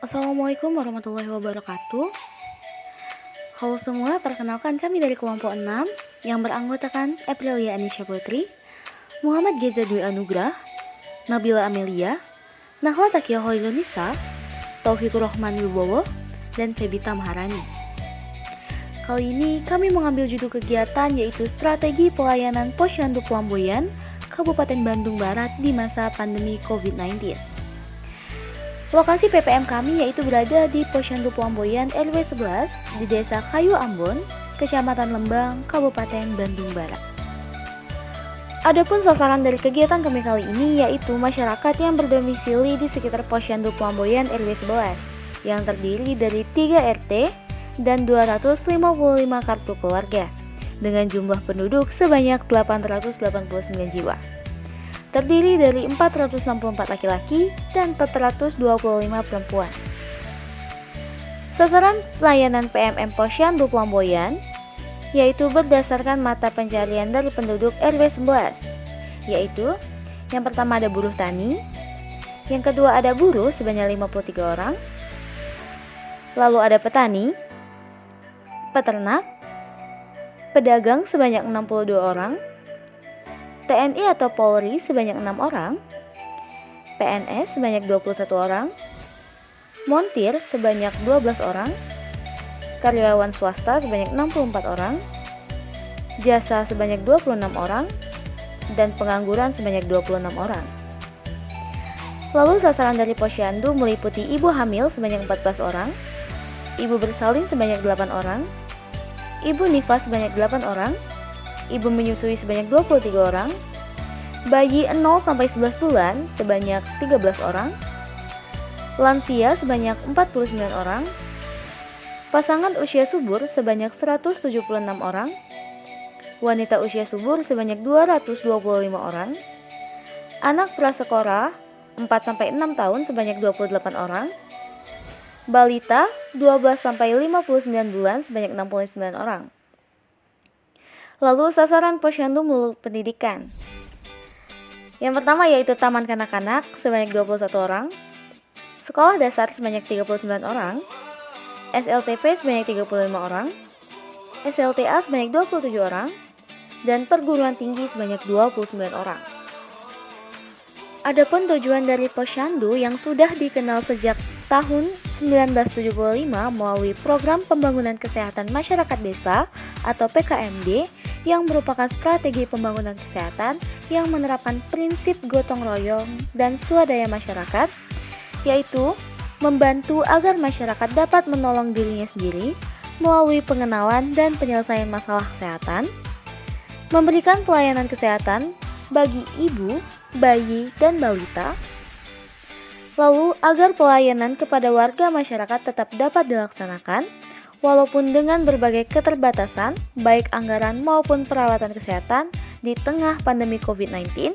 Assalamualaikum warahmatullahi wabarakatuh. Halo semua, perkenalkan kami dari kelompok 6 yang beranggotakan Aprilia Anisha Putri, Muhammad Geza Dwi Anugrah, Nabila Amelia, Nahla Takia Hoilunisa, Taufikur Rahman Wibowo, dan Febita Maharani. Kali ini kami mengambil judul kegiatan yaitu Strategi Pelayanan Posyandu Pelamboyan Kabupaten Bandung Barat di masa pandemi COVID-19. Lokasi PPM kami yaitu berada di Posyandu Pelamboyan RW 11 di Desa Kayu Ambon, Kecamatan Lembang, Kabupaten Bandung Barat. Adapun sasaran dari kegiatan kami kali ini yaitu masyarakat yang berdomisili di sekitar Posyandu Pelamboyan RW 11 yang terdiri dari 3 RT dan 255 kartu keluarga dengan jumlah penduduk sebanyak 889 jiwa. Terdiri dari 464 laki-laki dan 425 perempuan. Sasaran pelayanan PMM Posyandu Pelamboyan yaitu berdasarkan mata pencarian dari penduduk RW 11, yaitu yang pertama ada buruh tani, yang kedua ada buruh sebanyak 53 orang, lalu ada petani, peternak, pedagang sebanyak 62 orang, TNI atau Polri sebanyak 6 orang, PNS sebanyak 21 orang, montir sebanyak 12 orang, karyawan swasta sebanyak 64 orang, jasa sebanyak 26 orang, dan pengangguran sebanyak 26 orang. Lalu sasaran dari Posyandu meliputi ibu hamil sebanyak 14 orang, ibu bersalin sebanyak 8 orang, ibu nifas sebanyak 8 orang, ibu menyusui sebanyak 23 orang, bayi 0-11 bulan sebanyak 13 orang, lansia sebanyak 49 orang, pasangan usia subur sebanyak 176 orang, wanita usia subur sebanyak 225 orang, anak prasekolah 4-6 tahun sebanyak 28 orang, balita 12-59 bulan sebanyak 69 orang. Lalu sasaran Posyandu Muluk Pendidikan. Yang pertama yaitu Taman Kanak-kanak sebanyak 21 orang, Sekolah Dasar sebanyak 39 orang, SLTP sebanyak 35 orang, SLTA sebanyak 27 orang, dan perguruan tinggi sebanyak 29 orang. Adapun tujuan dari Posyandu yang sudah dikenal sejak tahun 1975 melalui Program Pembangunan Kesehatan Masyarakat Desa atau PKMD yang merupakan strategi pembangunan kesehatan yang menerapkan prinsip gotong royong dan swadaya masyarakat, yaitu membantu agar masyarakat dapat menolong dirinya sendiri melalui pengenalan dan penyelesaian masalah kesehatan, memberikan pelayanan kesehatan bagi ibu, bayi, dan balita, lalu agar pelayanan kepada warga masyarakat tetap dapat dilaksanakan walaupun dengan berbagai keterbatasan baik anggaran maupun peralatan kesehatan di tengah pandemi COVID-19,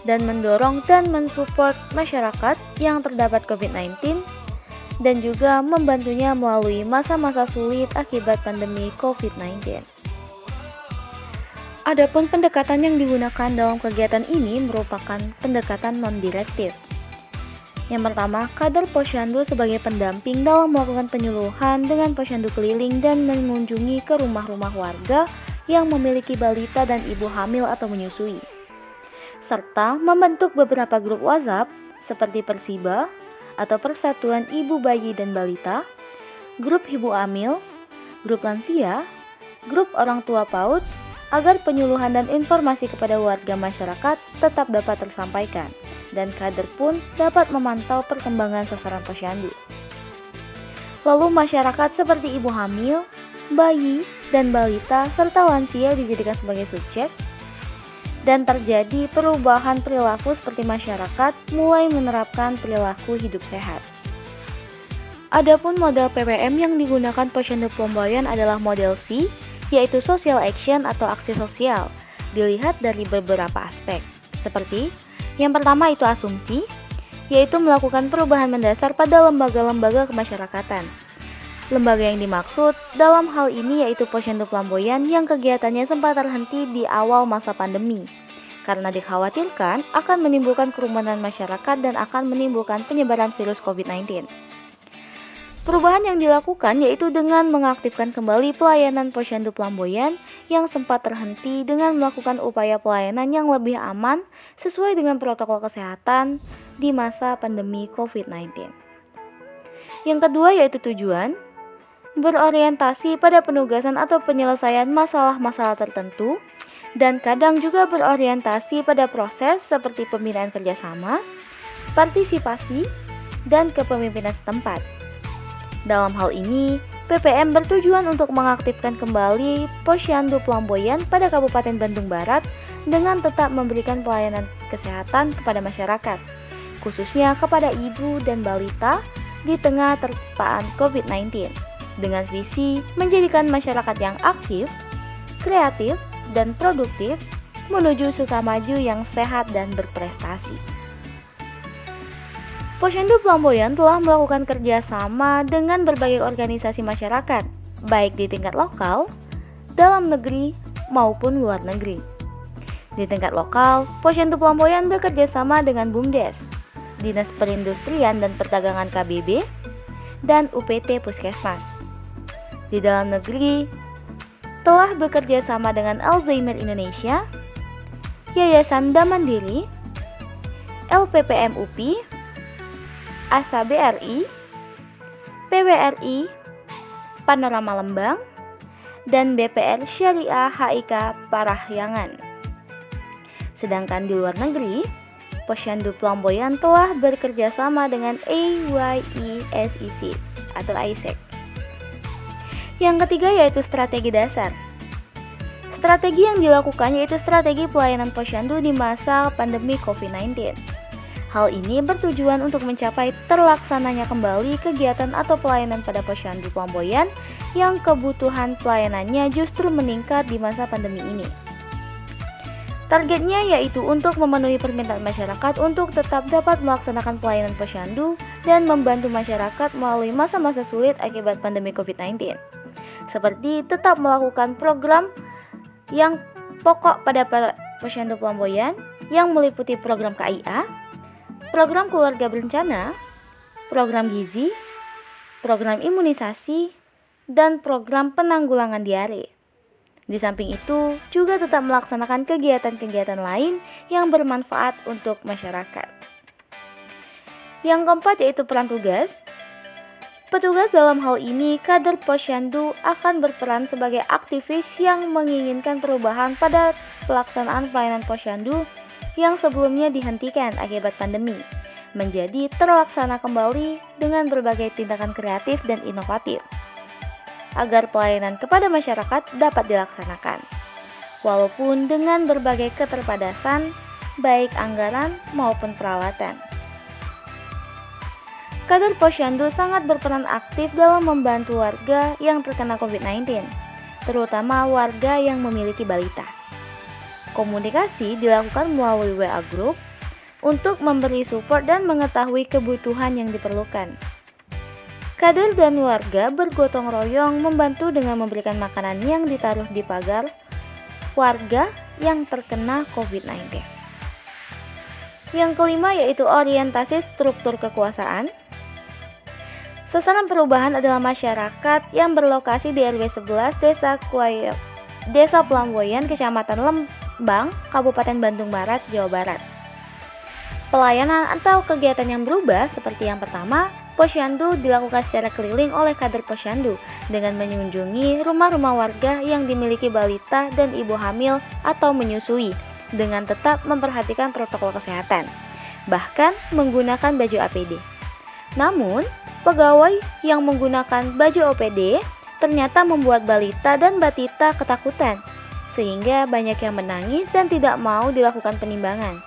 dan mendorong dan mensupport masyarakat yang terdapat COVID-19 dan juga membantunya melalui masa-masa sulit akibat pandemi COVID-19. Adapun pendekatan yang digunakan dalam kegiatan ini merupakan pendekatan non-direktif. Yang pertama, kader Posyandu sebagai pendamping dalam melakukan penyuluhan dengan posyandu keliling dan mengunjungi ke rumah-rumah warga yang memiliki balita dan ibu hamil atau menyusui, serta membentuk beberapa grup WhatsApp seperti Persiba atau Persatuan Ibu Bayi dan Balita, grup ibu hamil, grup lansia, grup orang tua PAUD, agar penyuluhan dan informasi kepada warga masyarakat tetap dapat tersampaikan dan kader pun dapat memantau perkembangan sasaran Posyandu. Lalu masyarakat seperti ibu hamil, bayi, dan balita serta lansia dijadikan sebagai subjek dan terjadi perubahan perilaku seperti masyarakat mulai menerapkan perilaku hidup sehat. Adapun model PPM yang digunakan Posyandu Pelamboyan adalah model C, yaitu Social Action atau aksi sosial. Dilihat dari beberapa aspek, seperti yang pertama itu asumsi, yaitu melakukan perubahan mendasar pada lembaga-lembaga kemasyarakatan. Lembaga yang dimaksud dalam hal ini yaitu Posyandu Pelamboyan yang kegiatannya sempat terhenti di awal masa pandemi karena dikhawatirkan akan menimbulkan kerumunan masyarakat dan akan menimbulkan penyebaran virus COVID-19. Perubahan yang dilakukan yaitu dengan mengaktifkan kembali pelayanan Posyandu Pelamboyan yang sempat terhenti dengan melakukan upaya pelayanan yang lebih aman sesuai dengan protokol kesehatan di masa pandemi COVID-19. Yang kedua yaitu tujuan, berorientasi pada penugasan atau penyelesaian masalah-masalah tertentu dan kadang juga berorientasi pada proses seperti pembinaan kerjasama, partisipasi, dan kepemimpinan setempat. Dalam hal ini, PPM bertujuan untuk mengaktifkan kembali Posyandu Pelamboyan pada Kabupaten Bandung Barat dengan tetap memberikan pelayanan kesehatan kepada masyarakat, khususnya kepada ibu dan balita di tengah terpaan COVID-19, dengan visi menjadikan masyarakat yang aktif, kreatif, dan produktif menuju Sukamaju yang sehat dan berprestasi. Posyandu Pelamboyan telah melakukan kerjasama dengan berbagai organisasi masyarakat, baik di tingkat lokal, dalam negeri, maupun luar negeri. Di tingkat lokal, Posyandu Pelamboyan bekerjasama dengan BUMDes, Dinas Perindustrian dan Perdagangan KBB, dan UPT Puskesmas. Di dalam negeri, telah bekerjasama dengan Alzheimer Indonesia, Yayasan Damandiri, LPPM UPI, ASA BRI, PWRI, Panorama Lembang, dan BPR Syariah HIK Parahyangan. Sedangkan di luar negeri, Posyandu Pelamboyan telah bekerjasama dengan AYESEC atau AIESEC. Yang ketiga yaitu strategi dasar. Strategi yang dilakukan yaitu strategi pelayanan Posyandu di masa pandemi COVID-19. Hal ini bertujuan untuk mencapai terlaksananya kembali kegiatan atau pelayanan pada Posyandu Pelamboyan yang kebutuhan pelayanannya justru meningkat di masa pandemi ini. Targetnya yaitu untuk memenuhi permintaan masyarakat untuk tetap dapat melaksanakan pelayanan Posyandu dan membantu masyarakat melalui masa-masa sulit akibat pandemi COVID-19. Seperti tetap melakukan program yang pokok pada Posyandu Pelamboyan yang meliputi program KIA, program keluarga berencana, program gizi, program imunisasi, dan program penanggulangan diare. Di samping itu, juga tetap melaksanakan kegiatan-kegiatan lain yang bermanfaat untuk masyarakat. Yang keempat yaitu peran tugas. Petugas dalam hal ini, kader Posyandu akan berperan sebagai aktivis yang menginginkan perubahan pada pelaksanaan pelayanan Posyandu yang sebelumnya dihentikan akibat pandemi, menjadi terlaksana kembali dengan berbagai tindakan kreatif dan inovatif, agar pelayanan kepada masyarakat dapat dilaksanakan, walaupun dengan berbagai keterbatasan, baik anggaran maupun peralatan. Kader Posyandu sangat berperan aktif dalam membantu warga yang terkena COVID-19, terutama warga yang memiliki balita. Komunikasi dilakukan melalui WA Group untuk memberi support dan mengetahui kebutuhan yang diperlukan. Kader dan warga bergotong royong membantu dengan memberikan makanan yang ditaruh di pagar warga yang terkena COVID-19. Yang kelima yaitu orientasi struktur kekuasaan. Sasaran perubahan adalah masyarakat yang berlokasi di RW 11 Desa Pelamboyan, Kecamatan Lembang, Kabupaten Bandung Barat, Jawa Barat. Pelayanan atau kegiatan yang berubah seperti yang pertama, Posyandu dilakukan secara keliling oleh kader Posyandu dengan mengunjungi rumah-rumah warga yang dimiliki balita dan ibu hamil atau menyusui dengan tetap memperhatikan protokol kesehatan, bahkan menggunakan baju APD. Namun, pegawai yang menggunakan baju OPD ternyata membuat balita dan batita ketakutan, sehingga banyak yang menangis dan tidak mau dilakukan penimbangan.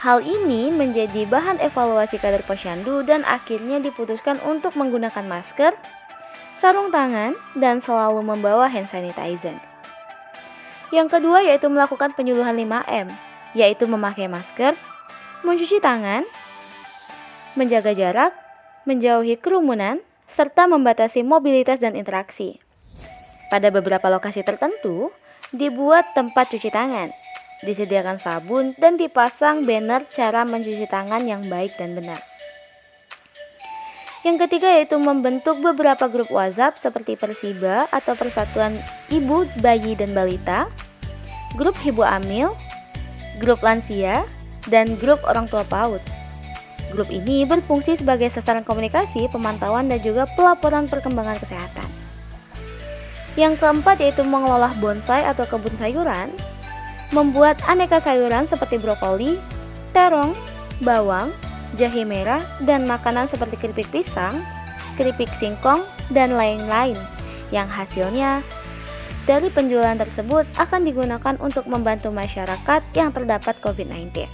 Hal ini menjadi bahan evaluasi kader Posyandu dan akhirnya diputuskan untuk menggunakan masker, sarung tangan, dan selalu membawa hand sanitizer. Yang kedua yaitu melakukan penyuluhan 5M, yaitu memakai masker, mencuci tangan, menjaga jarak, menjauhi kerumunan, serta membatasi mobilitas dan interaksi. Pada beberapa lokasi tertentu, dibuat tempat cuci tangan, disediakan sabun, dan dipasang banner cara mencuci tangan yang baik dan benar. Yang ketiga yaitu membentuk beberapa grup WhatsApp seperti Persiba atau Persatuan Ibu, Bayi, dan Balita, grup Ibu Hamil, grup lansia, dan grup orang tua PAUD. Grup ini berfungsi sebagai sasaran komunikasi, pemantauan, dan juga pelaporan perkembangan kesehatan. Yang keempat yaitu mengelola bonsai atau kebun sayuran, membuat aneka sayuran seperti brokoli, terong, bawang, jahe merah, dan makanan seperti keripik pisang, keripik singkong, dan lain-lain, yang hasilnya dari penjualan tersebut akan digunakan untuk membantu masyarakat yang terdapat COVID-19.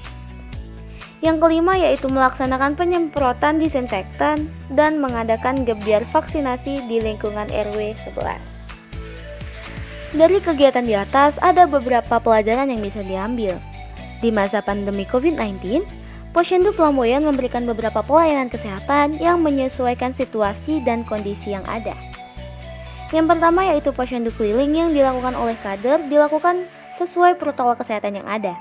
Yang kelima yaitu melaksanakan penyemprotan disinfektan dan mengadakan gebyar vaksinasi di lingkungan RW 11. Dari kegiatan di atas ada beberapa pelajaran yang bisa diambil. Di masa pandemi COVID-19, Posyandu Pelamboyan memberikan beberapa pelayanan kesehatan yang menyesuaikan situasi dan kondisi yang ada. Yang pertama yaitu posyandu keliling yang dilakukan oleh kader dilakukan sesuai protokol kesehatan yang ada.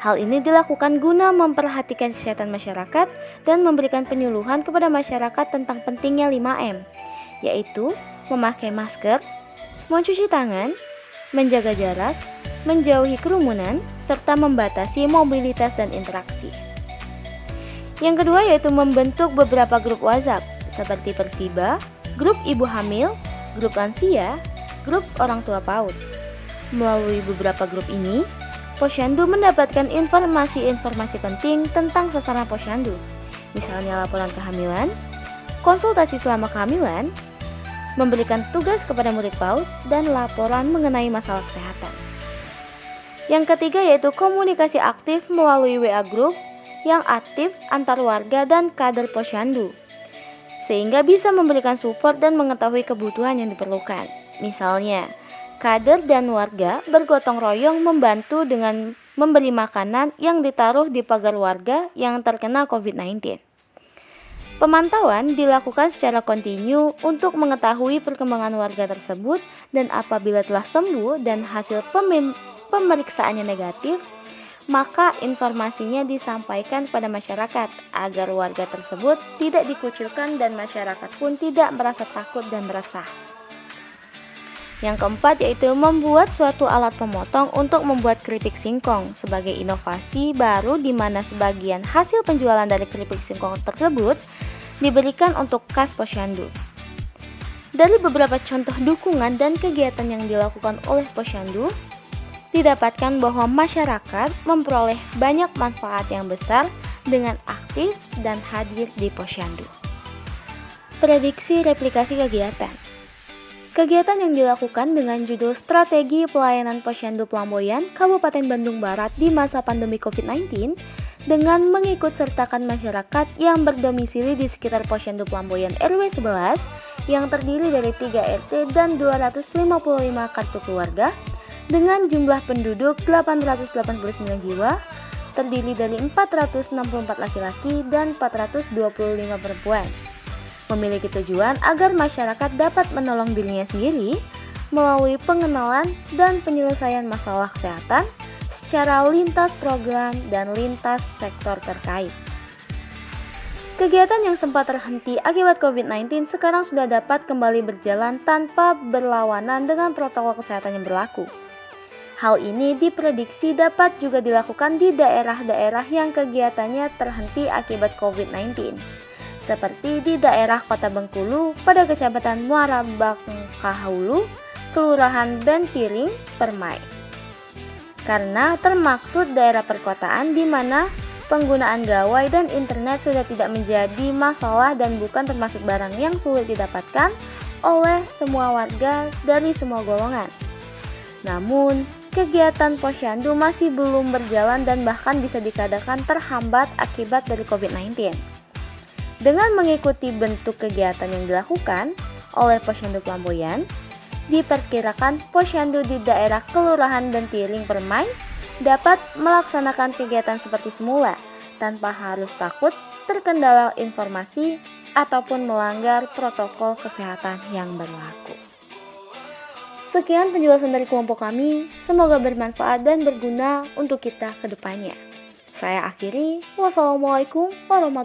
Hal ini dilakukan guna memperhatikan kesehatan masyarakat dan memberikan penyuluhan kepada masyarakat tentang pentingnya 5M, yaitu memakai masker, mencuci tangan, menjaga jarak, menjauhi kerumunan, serta membatasi mobilitas dan interaksi. Yang kedua yaitu membentuk beberapa grup WhatsApp seperti Persiba, grup Ibu Hamil, grup lansia, grup orang tua PAUD. Melalui beberapa grup ini, Posyandu mendapatkan informasi-informasi penting tentang sasaran posyandu, misalnya laporan kehamilan, konsultasi selama kehamilan, memberikan tugas kepada murid PAUD, dan laporan mengenai masalah kesehatan. Yang ketiga yaitu komunikasi aktif melalui WA Group yang aktif antar warga dan kader posyandu, sehingga bisa memberikan support dan mengetahui kebutuhan yang diperlukan. Misalnya, kader dan warga bergotong royong membantu dengan memberi makanan yang ditaruh di pagar warga yang terkena COVID-19. Pemantauan dilakukan secara kontinu untuk mengetahui perkembangan warga tersebut, dan apabila telah sembuh dan hasil pemeriksaannya negatif, maka informasinya disampaikan kepada masyarakat agar warga tersebut tidak dikucilkan dan masyarakat pun tidak merasa takut dan resah. Yang keempat yaitu membuat suatu alat pemotong untuk membuat keripik singkong sebagai inovasi baru di mana sebagian hasil penjualan dari keripik singkong tersebut diberikan untuk kas posyandu. Dari beberapa contoh dukungan dan kegiatan yang dilakukan oleh posyandu, didapatkan bahwa masyarakat memperoleh banyak manfaat yang besar dengan aktif dan hadir di posyandu. Prediksi replikasi kegiatan. Kegiatan yang dilakukan dengan judul Strategi Pelayanan Posyandu Pelamboyan Kabupaten Bandung Barat di masa pandemi COVID-19 dengan mengikut sertakan masyarakat yang berdomisili di sekitar Posyandu Pelamboyan RW 11 yang terdiri dari 3 RT dan 255 kartu keluarga dengan jumlah penduduk 889 jiwa, terdiri dari 464 laki-laki dan 425 perempuan. Memiliki tujuan agar masyarakat dapat menolong dirinya sendiri melalui pengenalan dan penyelesaian masalah kesehatan secara lintas program dan lintas sektor terkait. Kegiatan yang sempat terhenti akibat COVID-19 sekarang sudah dapat kembali berjalan tanpa berlawanan dengan protokol kesehatan yang berlaku. Hal ini diprediksi dapat juga dilakukan di daerah-daerah yang kegiatannya terhenti akibat COVID-19. Seperti di daerah Kota Bengkulu pada Kecamatan Muara Bangkahulu, Kelurahan Bentiring, Permai. Karena termaksud daerah perkotaan di mana penggunaan gawai dan internet sudah tidak menjadi masalah dan bukan termasuk barang yang sulit didapatkan oleh semua warga dari semua golongan. Namun, kegiatan posyandu masih belum berjalan dan bahkan bisa dikatakan terhambat akibat dari COVID-19. Dengan mengikuti bentuk kegiatan yang dilakukan oleh Posyandu Pelamboyan, diperkirakan posyandu di daerah Kelurahan Bentiring Permai dapat melaksanakan kegiatan seperti semula tanpa harus takut terkendala informasi ataupun melanggar protokol kesehatan yang berlaku. Sekian penjelasan dari kelompok kami, semoga bermanfaat dan berguna untuk kita ke depannya. Saya akhiri, wassalamualaikum warahmatullahi wabarakatuh.